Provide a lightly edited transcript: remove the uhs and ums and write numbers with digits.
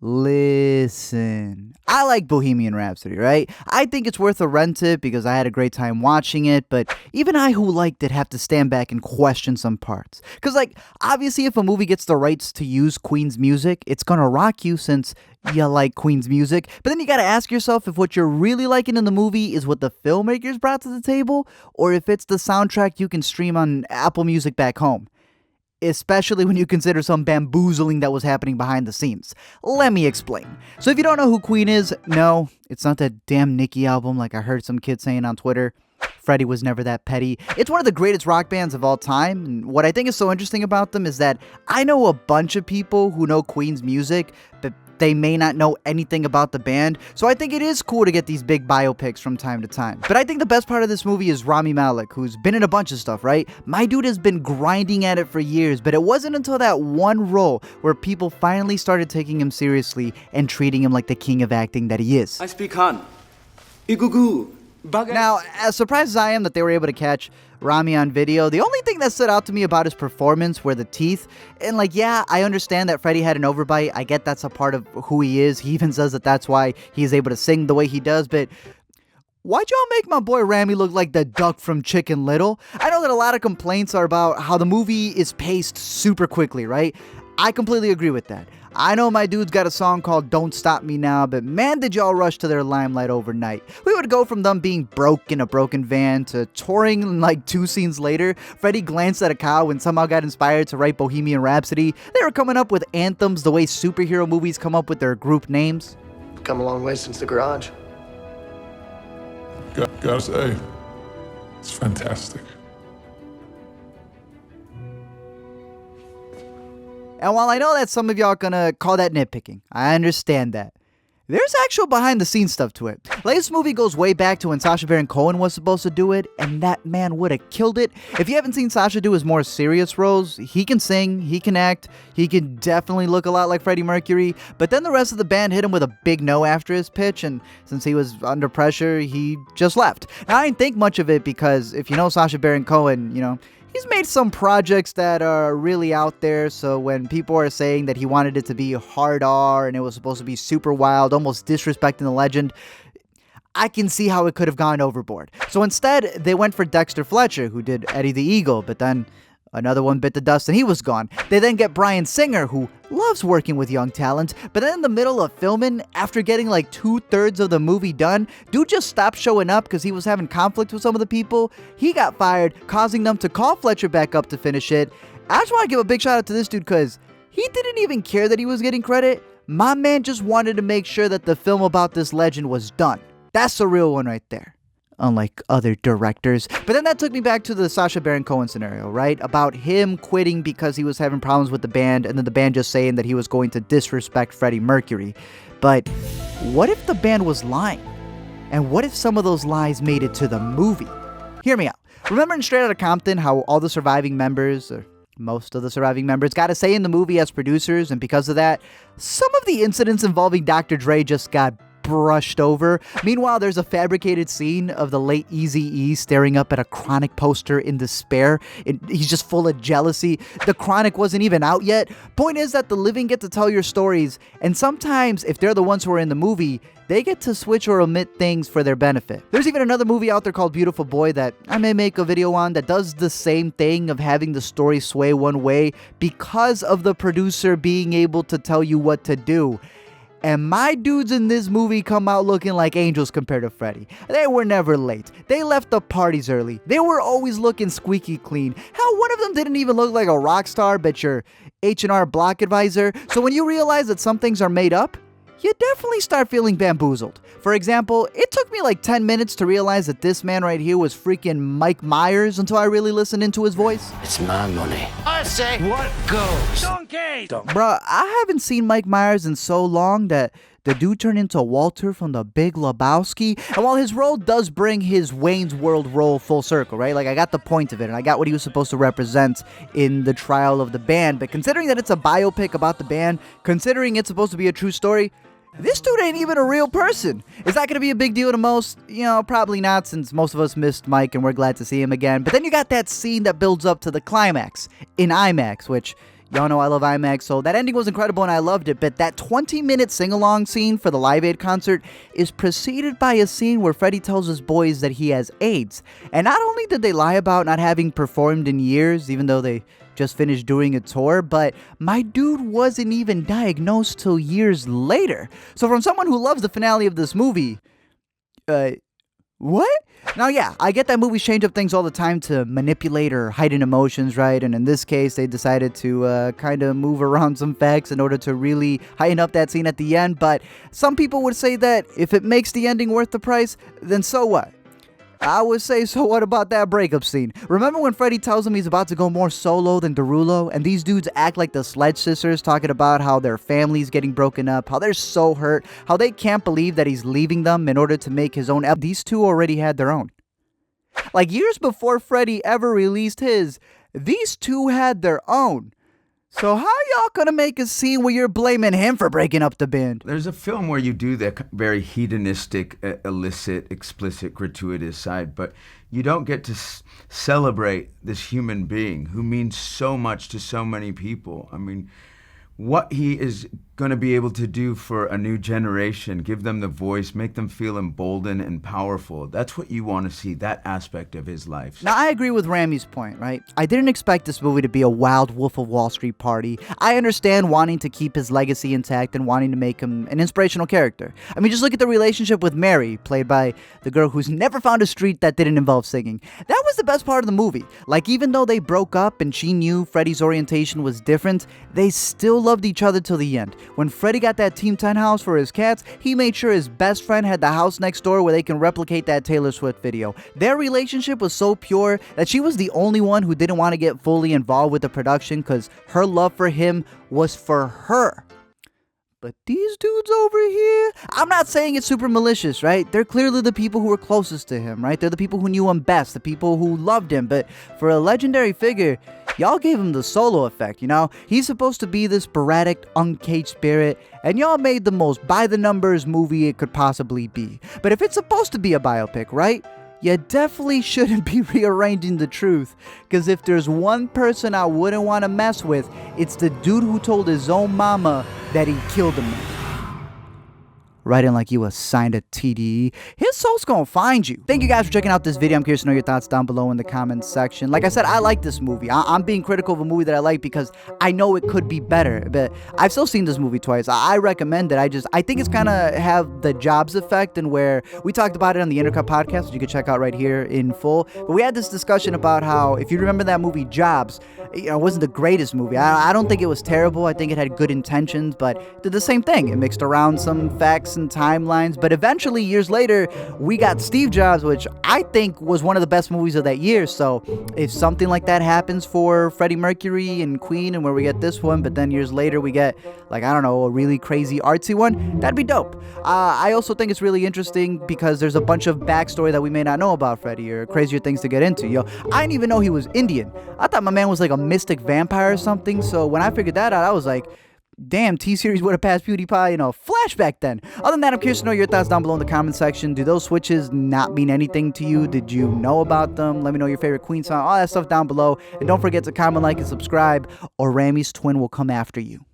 Listen, I like Bohemian Rhapsody, right? I think it's worth a rent it because I had a great time watching it, but even I who liked it have to stand back and question some parts. Because, obviously if a movie gets the rights to use Queen's music, it's gonna rock you since you like Queen's music. But then you gotta ask yourself if what you're really liking in the movie is what the filmmakers brought to the table, or if it's the soundtrack you can stream on Apple Music back home. Especially when you consider some bamboozling that was happening behind the scenes. Let me explain. So if you don't know who Queen is, no, it's not that damn Nicki album like I heard some kid saying on Twitter. Freddie was never that petty. It's one of the greatest rock bands of all time, and what I think is so interesting about them is that I know a bunch of people who know Queen's music, but they may not know anything about the band, so I think it is cool to get these big biopics from time to time. But I think the best part of this movie is Rami Malek, who's been in a bunch of stuff, right? My dude has been grinding at it for years, but it wasn't until that one role where people finally started taking him seriously and treating him like the king of acting that he is. I speak Han. Igugu. Now, as surprised as I am that they were able to catch Rami on video, the only thing that stood out to me about his performance were the teeth. And yeah, I understand that Freddie had an overbite. I get that's a part of who he is. He even says that that's why he's able to sing the way he does. But why'd y'all make my boy Rami look like the duck from Chicken Little? I know that a lot of complaints are about how the movie is paced super quickly, right? I completely agree with that. I know my dude's got a song called Don't Stop Me Now, but man did y'all rush to their limelight overnight. We would go from them being broke in a broken van to touring 2 scenes later. Freddie glanced at a cow and somehow got inspired to write Bohemian Rhapsody. They were coming up with anthems the way superhero movies come up with their group names. Come a long way since the garage. Gotta say, it's fantastic. And while I know that some of y'all gonna call that nitpicking, I understand that. There's actual behind the scenes stuff to it. This movie goes way back to when Sacha Baron Cohen was supposed to do it, and that man would have killed it. If you haven't seen Sacha do his more serious roles, he can sing, he can act, he can definitely look a lot like Freddie Mercury, but then the rest of the band hit him with a big no after his pitch, and since he was under pressure, he just left. Now, I didn't think much of it because if you know Sacha Baron Cohen, he's made some projects that are really out there, so when people are saying that he wanted it to be hard R and it was supposed to be super wild, almost disrespecting the legend, I can see how it could have gone overboard. So instead, they went for Dexter Fletcher, who did Eddie the Eagle, but then another one bit the dust and he was gone. They then get Bryan Singer, who loves working with young talent, but then in the middle of filming, after getting 2/3 of the movie done, dude just stopped showing up because he was having conflict with some of the people. He got fired, causing them to call Fletcher back up to finish it. I just want to give a big shout out to this dude because he didn't even care that he was getting credit. My man just wanted to make sure that the film about this legend was done. That's the real one right there. Unlike other directors. But then that took me back to the Sacha Baron Cohen scenario, right? About him quitting because he was having problems with the band, and then the band just saying that he was going to disrespect Freddie Mercury. But what if the band was lying? And what if some of those lies made it to the movie? Hear me out. Remember in Straight Outta Compton how all the surviving members, or most of the surviving members, got a say in the movie as producers, and because of that, some of the incidents involving Dr. Dre just got brushed over. Meanwhile, there's a fabricated scene of the late Eazy-E staring up at a Chronic poster in despair. He's just full of jealousy. The Chronic wasn't even out yet. Point is that the living get to tell your stories, and sometimes, if they're the ones who are in the movie, they get to switch or omit things for their benefit. There's even another movie out there called Beautiful Boy that I may make a video on that does the same thing of having the story sway one way because of the producer being able to tell you what to do. And my dudes in this movie come out looking like angels compared to Freddie. They were never late. They left the parties early. They were always looking squeaky clean. Hell, one of them didn't even look like a rock star, but your H&R Block advisor. So when you realize that some things are made up, you definitely start feeling bamboozled. For example, it took me 10 minutes to realize that this man right here was freaking Mike Myers until I really listened into his voice. It's my money. I say what goes. Donkey. Bruh, I haven't seen Mike Myers in so long that the dude turned into Walter from The Big Lebowski. And while his role does bring his Wayne's World role full circle, right? I got the point of it, and I got what he was supposed to represent in the trial of the band. But considering that it's a biopic about the band, considering it's supposed to be a true story, this dude ain't even a real person. Is that going to be a big deal to most? Probably not, since most of us missed Mike and we're glad to see him again. But then you got that scene that builds up to the climax in IMAX, which, Y'all know I love IMAX, so that ending was incredible and I loved it, but that 20-minute sing-along scene for the Live Aid concert is preceded by a scene where Freddie tells his boys that he has AIDS. And not only did they lie about not having performed in years, even though they just finished doing a tour, but my dude wasn't even diagnosed till years later. So from someone who loves the finale of this movie, what? Now, yeah, I get that movies change up things all the time to manipulate or heighten emotions, right? And in this case, they decided to kind of move around some facts in order to really heighten up that scene at the end. But some people would say that if it makes the ending worth the price, then so what? I would say, so what about that breakup scene? Remember when Freddie tells him he's about to go more solo than Derulo, and these dudes act like the Sledge Sisters, talking about how their family's getting broken up, how they're so hurt, how they can't believe that he's leaving them in order to make his own. These two already had their own. Like years before Freddie ever released his, these two had their own. So how y'all gonna make a scene where you're blaming him for breaking up the band? There's a film where you do that very hedonistic, illicit, explicit, gratuitous side, but you don't get to celebrate this human being who means so much to so many people. I mean, what he is going to be able to do for a new generation, give them the voice, make them feel emboldened and powerful. That's what you want to see, that aspect of his life. Now, I agree with Rami's point, right? I didn't expect this movie to be a wild Wolf of Wall Street party. I understand wanting to keep his legacy intact and wanting to make him an inspirational character. I mean, just look at the relationship with Mary, played by the girl who's never found a street that didn't involve singing. That was the best part of the movie. Like, even though they broke up and she knew Freddie's orientation was different, they still loved each other till the end. When Freddie got that Team 10 house for his cats, he made sure his best friend had the house next door where they can replicate that Taylor Swift video. Their relationship was so pure that she was the only one who didn't want to get fully involved with the production because her love for him was for her. But these dudes over here, I'm not saying it's super malicious, right? They're clearly the people who were closest to him, right? They're the people who knew him best, the people who loved him. But for a legendary figure, y'all gave him the solo effect, you know? He's supposed to be this sporadic, uncaged spirit, and y'all made the most by-the-numbers movie it could possibly be. But if it's supposed to be a biopic, right? You definitely shouldn't be rearranging the truth, because if there's one person I wouldn't want to mess with, it's the dude who told his own mama that he killed him. Writing like you assigned a TDE, his soul's gonna find you. Thank you guys for checking out this video. I'm curious to know your thoughts down below in the comments section. Like I said, I like this movie. I'm being critical of a movie that I like because I know it could be better, but I've still seen this movie twice. I recommend it. I think it's kind of have the Jobs effect, and where we talked about it on the Intercut podcast, which you can check out right here in full. But we had this discussion about how, if you remember that movie Jobs, you know, it wasn't the greatest movie. I don't think it was terrible. I think it had good intentions, but it did the same thing. It mixed around some facts and timelines, but eventually, years later, we got Steve Jobs, which I think was one of the best movies of that year. So if something like that happens for Freddie Mercury and Queen, and where we get this one, but then years later we get, like, I don't know, a really crazy artsy one, that'd be dope. I also think it's really interesting because there's a bunch of backstory that we may not know about Freddie, or crazier things to get into. Yo, I didn't even know he was Indian. I thought my man was like a mystic vampire or something. So when I figured that out, I was like, damn, T-Series would have passed PewDiePie in a flashback then. Other than that, I'm curious to know your thoughts down below in the comment section. Do those switches not mean anything to you? Did you know about them? Let me know your favorite Queen song, all that stuff down below. And don't forget to comment, like, and subscribe, or Rami's twin will come after you.